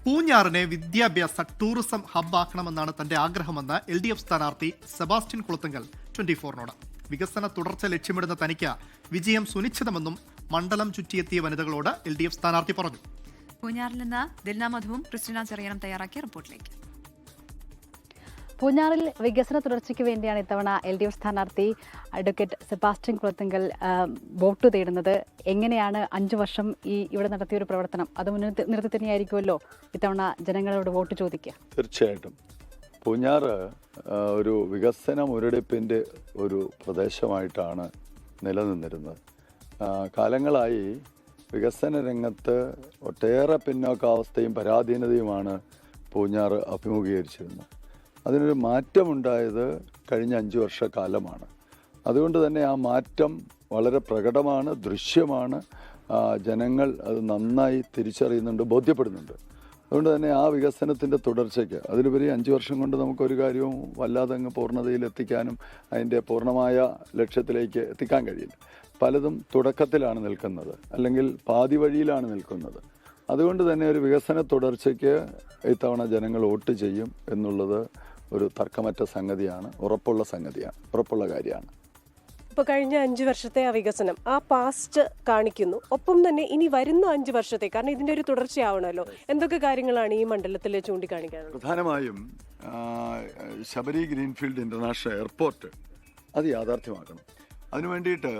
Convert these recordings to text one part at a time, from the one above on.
പൂഞ്ഞാറിനെ വിദ്യാഭ്യാസ ടൂറിസം ഹബ്ബാക്കണമെന്നാണ് തന്റെ ആഗ്രഹമെന്ന് LDF സ്ഥാനാർത്ഥി സെബാസ്റ്റ്യൻ കുളത്തുങ്കൽ 24-നോട്. വികസന തുടർച്ച ലക്ഷ്യമിടുന്ന തനിക്ക് വിജയം സുനിശ്ചിതമെന്നും മണ്ഡലം ചുറ്റിയെത്തിയ വനിതകളോട് LDF സ്ഥാനാർത്ഥി പറഞ്ഞു. പൂഞ്ഞാറിൽ നിന്ന് ദിൽന മധുവും ക്രിസ്റ്റിന ചെറിയനും തയ്യാറാക്കിയ റിപ്പോർട്ടിലേക്ക്. പൂഞ്ഞാറിൽ വികസന തുടർച്ചയ്ക്ക് വേണ്ടിയാണ് ഇത്തവണ LDF സ്ഥാനാർത്ഥി അഡ്വക്കേറ്റ് സെബാസ്റ്റ്യൻ കുളത്തുങ്കൽ വോട്ട് തേടുന്നത്. എങ്ങനെയാണ് 5 വർഷം ഇവിടെ നടത്തിയ ഒരു പ്രവർത്തനം അത് നിർത്തി തന്നെയായിരിക്കുമല്ലോ ഇത്തവണ ജനങ്ങളോട് വോട്ട് ചോദിക്കുക? തീർച്ചയായിട്ടും പൂഞ്ഞാറ് ഒരു വികസന മുരടിപ്പിൻ്റെ ഒരു പ്രദേശമായിട്ടാണ് നിലനിന്നിരുന്നത്. കാലങ്ങളായി വികസന രംഗത്ത് ഒട്ടേറെ പിന്നോക്കാവസ്ഥയും പരാധീനതയുമാണ് പൂഞ്ഞാറ് അഭിമുഖീകരിച്ചിരുന്നത്. അതിനൊരു മാറ്റമുണ്ടായത് കഴിഞ്ഞ 5 വർഷക്കാലമാണ്. അതുകൊണ്ട് തന്നെ ആ മാറ്റം വളരെ പ്രകടമാണ്, ദൃശ്യമാണ്. ജനങ്ങൾ അത് നന്നായി തിരിച്ചറിയുന്നുണ്ട്, ബോധ്യപ്പെടുന്നുണ്ട്. അതുകൊണ്ട് തന്നെ ആ വികസനത്തിൻ്റെ തുടർച്ചയ്ക്ക് അതിലുപരി 5 വർഷം കൊണ്ട് നമുക്കൊരു കാര്യവും വല്ലാതെ അങ്ങ് പൂർണ്ണതയിൽ എത്തിക്കാനും അതിൻ്റെ പൂർണ്ണമായ ലക്ഷ്യത്തിലേക്ക് എത്തിക്കാൻ കഴിയില്ല. പലതും തുടക്കത്തിലാണ് നിൽക്കുന്നത്, അല്ലെങ്കിൽ പാതി വഴിയിലാണ് നിൽക്കുന്നത്. അതുകൊണ്ട് തന്നെ ഒരു വികസന തുടർച്ചയ്ക്ക് ഇത്തവണ ജനങ്ങൾ വോട്ട് ചെയ്യും എന്നുള്ളത് ഒരു തർക്കമറ്റ സംഗതിയാണ്, ഉറപ്പുള്ള കാര്യമാണ്. ഇപ്പോൾ കഴിഞ്ഞ 5 വർഷത്തെ ആ വികസനം ആ പാസ്റ്റ് കാണിക്കുന്നു. ഒപ്പം തന്നെ ഇനി വരുന്ന 5 വർഷത്തെ, കാരണം ഇതിൻ്റെ ഒരു തുടർച്ചയാവണമല്ലോ, എന്തൊക്കെ കാര്യങ്ങളാണ് ഈ മണ്ഡലത്തിൽ ചൂണ്ടിക്കാണിക്കാനുള്ളത്? പ്രധാനമായും ശബരി ഗ്രീൻഫീൽഡ് ഇന്റർനാഷണൽ എയർപോർട്ട് അത് യാഥാർത്ഥ്യമാക്കണം. അതിനു വേണ്ടിയിട്ട്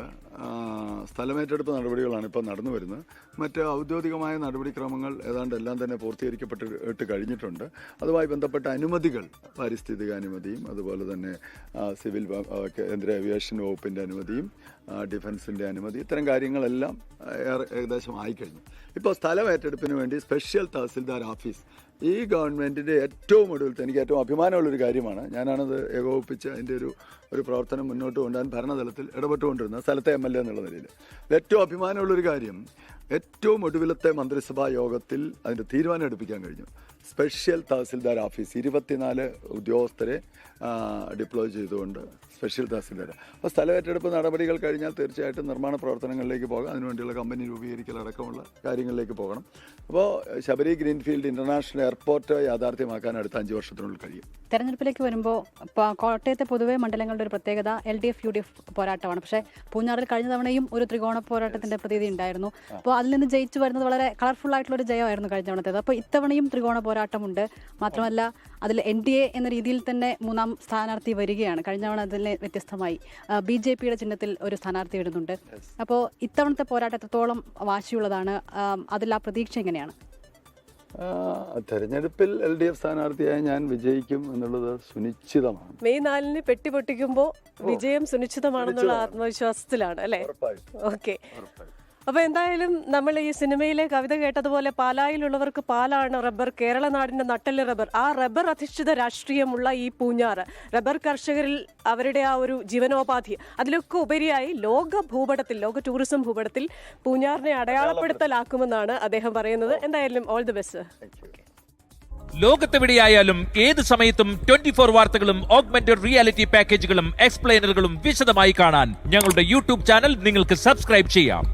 സ്ഥലമേറ്റെടുപ്പ് നടപടികളാണ് ഇപ്പോൾ നടന്നു വരുന്നത്. മറ്റ് ഔദ്യോഗികമായ നടപടിക്രമങ്ങൾ ഏതാണ്ട് എല്ലാം തന്നെ പൂർത്തീകരിക്കപ്പെട്ട് കഴിഞ്ഞിട്ടുണ്ട്. അതുമായി ബന്ധപ്പെട്ട അനുമതികൾ, പാരിസ്ഥിതിക അനുമതിയും അതുപോലെ തന്നെ സിവിൽ കേന്ദ്ര ഏവിയേഷൻ വകുപ്പിൻ്റെ അനുമതിയും ഡിഫൻസിൻ്റെ അനുമതി, ഇത്തരം കാര്യങ്ങളെല്ലാം ഏകദേശം ആയിക്കഴിഞ്ഞു. ഇപ്പോൾ സ്ഥലമേറ്റെടുപ്പിന് വേണ്ടി സ്പെഷ്യൽ തഹസിൽദാർ ഓഫീസ് ഈ ഗവൺമെൻറ്റിൻ്റെ ഏറ്റവും ഒടുവിലത്തെ, എനിക്ക് ഏറ്റവും അഭിമാനമുള്ളൊരു കാര്യമാണ്. ഞാനാണത് ഏകോപിപ്പിച്ച് അതിൻ്റെ ഒരു പ്രവർത്തനം മുന്നോട്ട് കൊണ്ടുപോകാൻ ഭരണതലത്തിൽ ഇടപെട്ടുകൊണ്ടിരുന്നത്, സ്ഥലത്തെ MLA എന്നുള്ള നിലയിൽ. ഏറ്റവും അഭിമാനമുള്ളൊരു കാര്യം, ഏറ്റവും ഒടുവിലത്തെ മന്ത്രിസഭാ യോഗത്തിൽ അതിൻ്റെ തീരുമാനം എടുപ്പിക്കാൻ കഴിഞ്ഞു. സ്പെഷ്യൽ തഹസിൽദാർ ഓഫീസ് 24 ഉദ്യോഗസ്ഥരെ ഡിപ്ലോയ് ചെയ്തുകൊണ്ട് സ്പെഷ്യൽ തഹസിൽദാർ. അപ്പോൾ സ്ഥലമേറ്റെടുപ്പ് നടപടികൾ കഴിഞ്ഞാൽ തീർച്ചയായിട്ടും നിർമ്മാണ പ്രവർത്തനങ്ങളിലേക്ക് പോകാം. അതിനുവേണ്ടിയുള്ള കമ്പനി രൂപീകരിക്കൽ അടക്കമുള്ള കാര്യങ്ങളിലേക്ക് പോകണം. അപ്പോൾ ശബരി ഗ്രീൻഫീൽഡ് ഇന്റർനാഷണൽ എയർപോർട്ട് യാഥാർത്ഥ്യമാക്കാൻ അടുത്ത 5 വർഷത്തിനുള്ളിൽ കഴിയും. തെരഞ്ഞെടുപ്പിലേക്ക് വരുമ്പോൾ കോട്ടയത്തെ പൊതുവെ മണ്ഡലങ്ങളുടെ ഒരു പ്രത്യേകത LDF UDF പോരാട്ടമാണ്. പക്ഷേ പൂഞ്ഞാറിൽ കഴിഞ്ഞ തവണയും ഒരു ത്രികോണ പോരാട്ടത്തിന്റെ പ്രതീതി ഉണ്ടായിരുന്നു. അപ്പോൾ അതിൽ നിന്ന് ജയിച്ചു വരുന്നത് വളരെ കളർഫുൾ ആയിട്ടുള്ള ഒരു ജയമായിരുന്നു കഴിഞ്ഞ തവണത്തേത്. അപ്പോൾ ഇത്തവണയും ത്രികോണ പോരാട്ടമുണ്ട്. മാത്രമല്ല അതിൽ NDA എന്ന രീതിയിൽ തന്നെ 3ാം സ്ഥാനാർത്ഥി വരികയാണ്. കഴിഞ്ഞ തവണ അതിൽ വ്യത്യസ്തമായി BJPയുടെ ചിഹ്നത്തിൽ ഒരു സ്ഥാനാർത്ഥി വരുന്നുണ്ട്. അപ്പോൾ ഇത്തവണത്തെ പോരാട്ടം എത്രത്തോളം വാശിയുള്ളതാണ്? അതിൽ ആ പ്രതീക്ഷ എങ്ങനെയാണ്? തെരഞ്ഞെടുപ്പിൽ LDF സ്ഥാനാർത്ഥിയായി ഞാൻ വിജയിക്കും എന്നുള്ളത് സുനിശ്ചിതമാണ്. മെയ് 4-ന് പെട്ടി പൊട്ടിക്കുമ്പോൾ വിജയം സുനിശ്ചിതമാണെന്നുള്ള ആത്മവിശ്വാസത്തിലാണ് അല്ലേ? ഓക്കെ. അപ്പോൾ എന്തായാലും നമ്മൾ ഈ സിനിമയിലെ കവിത കേട്ടതുപോലെ പാലായിലുള്ളവർക്ക് പാലാണ് റബ്ബർ, കേരള നാടിന്റെ നട്ടെല്ല് റബ്ബർ. ആ റബ്ബർ അധിഷ്ഠിത രാഷ്ട്രീയമുള്ള ഈ പൂഞ്ഞാറ്, റബ്ബർ കർഷകരിൽ അവരുടെ ആ ഒരു ജീവനോപാധി, അതിലൊക്കെ ഉപരിയായി ലോക ടൂറിസം ഭൂപടത്തിൽ പൂഞ്ഞാറിനെ അടയാളപ്പെടുത്തലാക്കുമെന്നാണ് അദ്ദേഹം പറയുന്നത്. എന്തായാലും ഓൾ ദി ബെസ്റ്റ്. ലോകത്തെവിടെയായാലും ഏത് സമയത്തും 24 വാർത്തകളും ഓഗ്മെന്റഡ് റിയാലിറ്റി പാക്കേജുകളും എക്സ്പ്ലെയിനറുകളും വിശദമായി കാണാൻ ഞങ്ങളുടെ YouTube ചാനൽ നിങ്ങൾക്ക് സബ്സ്ക്രൈബ് ചെയ്യാം.